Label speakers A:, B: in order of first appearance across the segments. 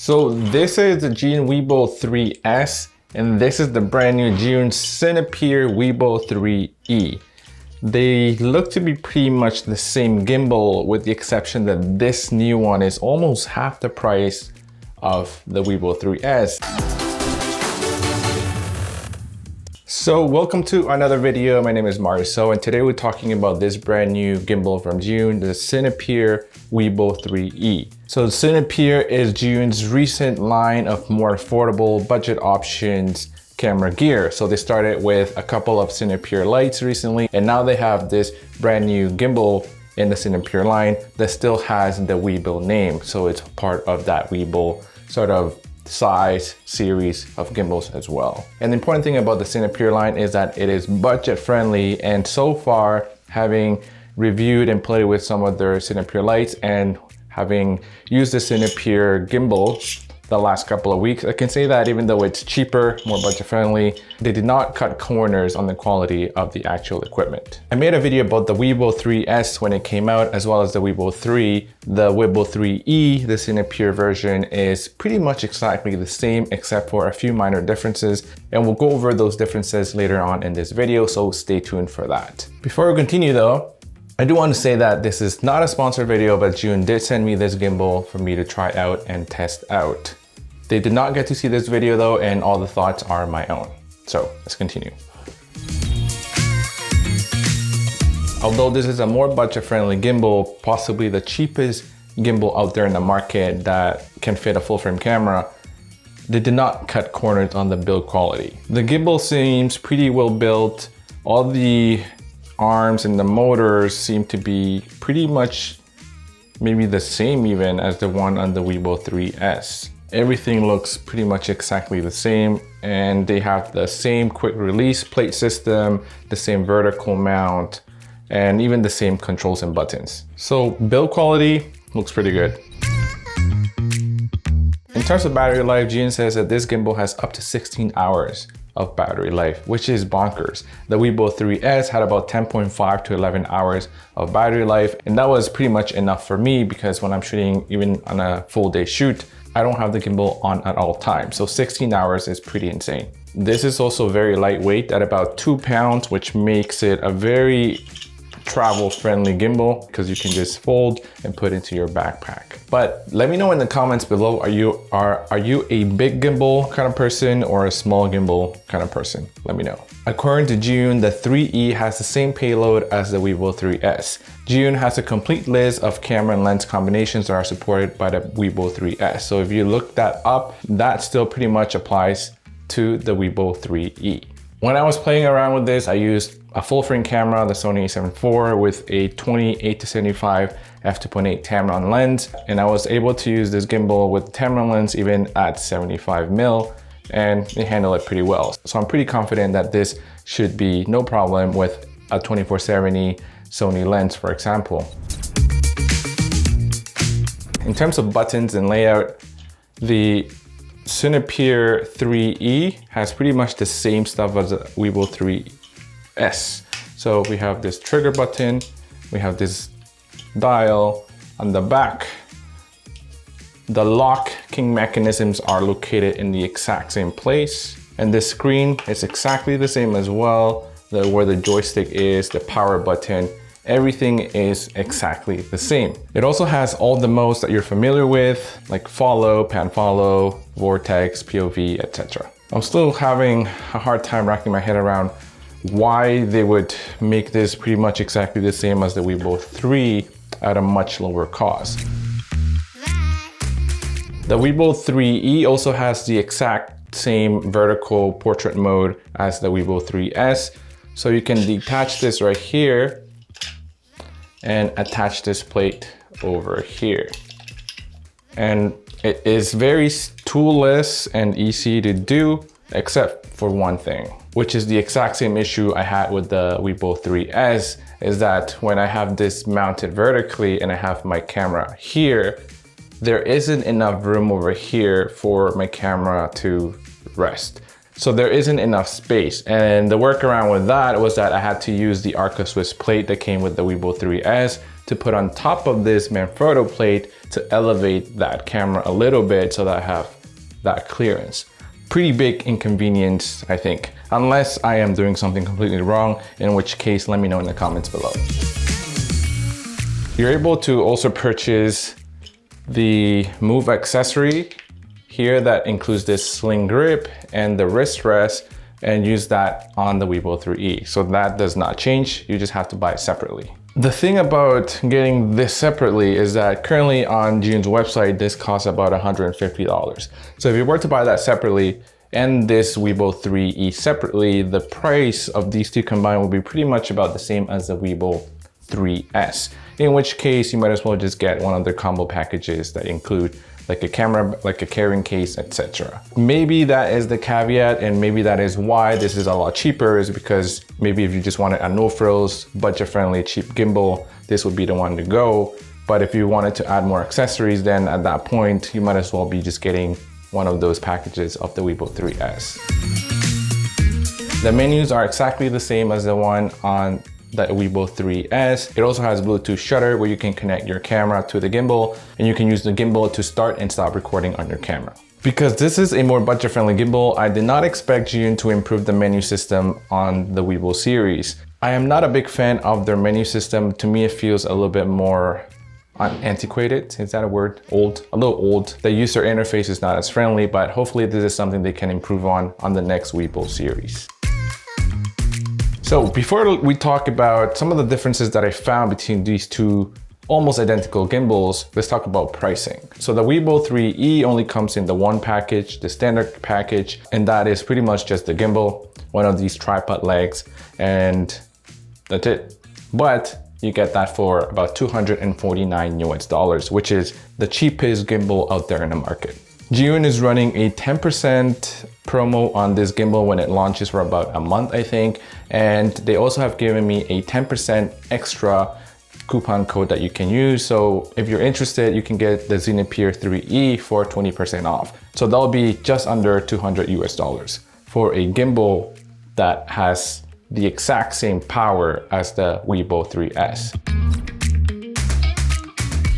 A: So this is the Zhiyun Weebill 3S, and this is the brand new Zhiyun Cinepeer Weebill 3E. They look to be pretty much the same gimbal, with the exception that this new one is almost half the price of the Weebill 3S. So welcome to another video. My name is Marcel, and today we're talking about this brand new gimbal from Zhiyun, the Cinepeer Weebill 3E. So Cinepeer is Zhiyun's recent line of more affordable budget options camera gear. So they started with a couple of Cinepeer lights recently, and now they have this brand new gimbal in the Cinepeer line that still has the Weebill name. So it's part of that Weebill sort of size series of gimbals as well. And the important thing about the Cinepeer line is that it is budget friendly, and so far, having reviewed and played with some of their Cinepeer lights and having used the Cinepeer gimbal the last couple of weeks, I can say that even though it's cheaper, more budget friendly, they did not cut corners on the quality of the actual equipment. I made a video about the Weebill 3S when it came out, as well as the Weebill 3. The Weebill 3E, the Cinepeer version, is pretty much exactly the same except for a few minor differences, and we'll go over those differences later on in this video, so stay tuned for that. Before we continue though, I do want to say that this is not a sponsored video, but Zhiyun did send me this gimbal for me to try out and test out. They did not get to see this video though, and all the thoughts are my own. So let's continue. Although this is a more budget-friendly gimbal, possibly the cheapest gimbal out there in the market that can fit a full-frame camera, they did not cut corners on the build quality. The gimbal seems pretty well built. All the arms and the motors seem to be pretty much maybe the same even as the one on the Weebill 3S. Everything looks pretty much exactly the same, and they have the same quick release plate system, the same vertical mount, and even the same controls and buttons. So build quality looks pretty good. In terms of battery life, Zhiyun says that this gimbal has up to 16 hours of battery life, which is bonkers. The Weebill 3S had about 10.5 to 11 hours of battery life, and that was pretty much enough for me because when I'm shooting, even on a full day shoot, I don't have the gimbal on at all times. So 16 hours is pretty insane. This is also very lightweight at about 2 pounds, which makes it a very travel-friendly gimbal because you can just fold and put into your backpack. But let me know in the comments below, are you a big gimbal kind of person or a small gimbal kind of person? Let me know. According to Zhiyun, the 3E has the same payload as the Weebill 3S. Zhiyun has a complete list of camera and lens combinations that are supported by the Weebill 3S. So if you look that up, that still pretty much applies to the Weebill 3E. When I was playing around with this, I used a full frame camera, the Sony a7 IV, with a 28-75 f2.8 Tamron lens, and I was able to use this gimbal with the Tamron lens even at 75mm, and it handled it pretty well. So I'm pretty confident that this should be no problem with a 24-70 Sony lens, for example. In terms of buttons and layout, the Cinepeer 3E has pretty much the same stuff as the Weebill 3S. So we have this trigger button, we have this dial on the back. The locking mechanisms are located in the exact same place, and the screen is exactly the same as well. Where the joystick is, the power button, everything is exactly the same. It also has all the modes that you're familiar with, like follow, pan follow, vortex, POV, etc. I'm still having a hard time wrapping my head around why they would make this pretty much exactly the same as the Weebill 3 at a much lower cost. The Weebill 3E also has the exact same vertical portrait mode as the Weebill 3S. So you can detach this right here and attach this plate over here. And it is very toolless and easy to do, except for one thing, which is the exact same issue I had with the Weebill 3S, is that when I have this mounted vertically and I have my camera here, there isn't enough room over here for my camera to rest. So there isn't enough space. And the workaround with that was that I had to use the Arca Swiss plate that came with the Weebill 3S to put on top of this Manfrotto plate to elevate that camera a little bit so that I have that clearance. Pretty big inconvenience, I think, unless I am doing something completely wrong, in which case let me know in the comments below. You're able to also purchase the Move accessory here that includes this sling grip and the wrist rest, and use that on the Weebill 3E. So that does not change, you just have to buy it separately. The thing about getting this separately is that currently on Zhiyun's website, this costs about $150. So if you were to buy that separately and this Weebill 3E separately, the price of these two combined will be pretty much about the same as the Weebill 3S. In which case, you might as well just get one of their combo packages that include like a camera, like a carrying case, etc. Maybe that is the caveat, and maybe that is why this is a lot cheaper, is because maybe if you just wanted a no frills, budget friendly, cheap gimbal, this would be the one to go. But if you wanted to add more accessories, then at that point, you might as well be just getting one of those packages of the Weebill 3S. The menus are exactly the same as the one on the Weebill 3S. It also has Bluetooth shutter where you can connect your camera to the gimbal, and you can use the gimbal to start and stop recording on your camera. Because this is a more budget-friendly gimbal, I did not expect Zhiyun to improve the menu system on the Weebill series. I am not a big fan of their menu system. To me, it feels a little bit more antiquated. Is that a word? Old? A little old. The user interface is not as friendly, but hopefully this is something they can improve on the next Weebill series. So before we talk about some of the differences that I found between these two almost identical gimbals, let's talk about pricing. So the Weebill 3E only comes in the one package, the standard package, and that is pretty much just the gimbal, one of these tripod legs, and that's it. But you get that for about $249 US, which is the cheapest gimbal out there in the market. Zhiyun is running a 10% promo on this gimbal when it launches for about a month, I think. And they also have given me a 10% extra coupon code that you can use. So if you're interested, you can get the Cinepeer 3E for 20% off. So that'll be just under $200 US for a gimbal that has the exact same power as the Weebill 3S.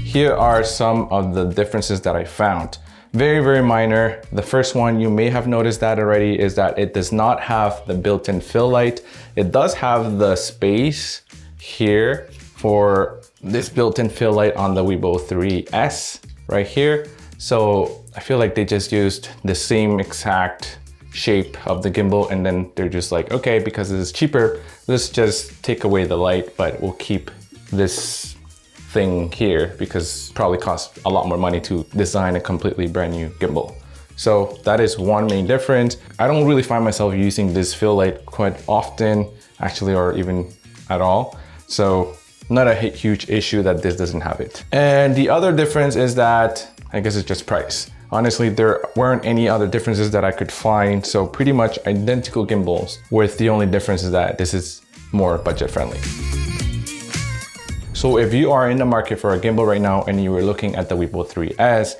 A: Here are some of the differences that I found. Very, very minor. The first one, you may have noticed that already, is that it does not have the built-in fill light. It does have the space here for this built-in fill light on the Weebill 3S right here. So I feel like they just used the same exact shape of the gimbal, and then they're just like, okay, because this is cheaper, let's just take away the light, but we'll keep this thing here because it probably costs a lot more money to design a completely brand new gimbal. So that is one main difference. I don't really find myself using this fill light quite often, actually, or even at all. So not a huge issue that this doesn't have it. And the other difference is that, I guess it's just price. Honestly, there weren't any other differences that I could find. So pretty much identical gimbals, with the only difference is that this is more budget friendly. So if you are in the market for a gimbal right now and you were looking at the Weebill 3S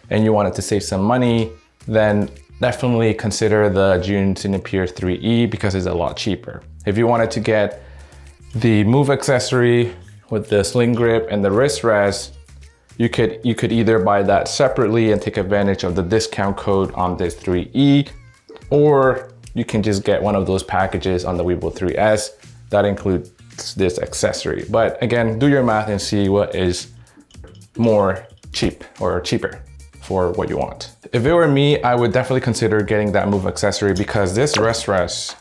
A: and you wanted to save some money, then definitely consider the Zhiyun Cinepeer 3E because it's a lot cheaper. If you wanted to get the Move accessory with the sling grip and the wrist rest, you could either buy that separately and take advantage of the discount code on this 3E, or you can just get one of those packages on the Weebill 3S that include this accessory. But again, do your math and see what is more cheap or cheaper for what you want. If it were me, I would definitely consider getting that Move accessory because this wrist rest,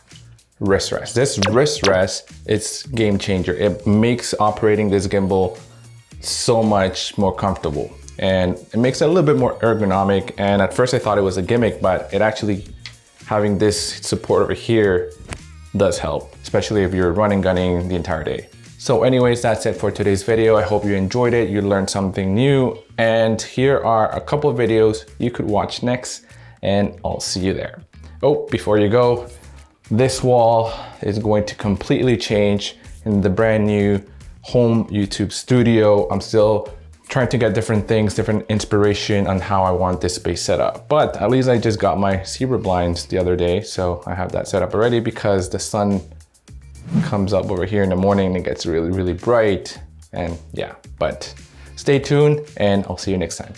A: it's game changer. It makes operating this gimbal so much more comfortable, and it makes it a little bit more ergonomic. And at first I thought it was a gimmick, but it actually, having this support over here does help, especially if you're running gunning the entire day. So anyways, that's it for today's video. I hope you enjoyed it, you learned something new, and here are a couple of videos you could watch next, and I'll see you there. Oh, before you go, this wall is going to completely change in the brand new home YouTube studio. I'm still trying to get different things, different inspiration on how I want this space set up. But at least I just got my zebra blinds the other day, so I have that set up already because the sun comes up over here in the morning and it gets really, really bright. And yeah, but stay tuned and I'll see you next time.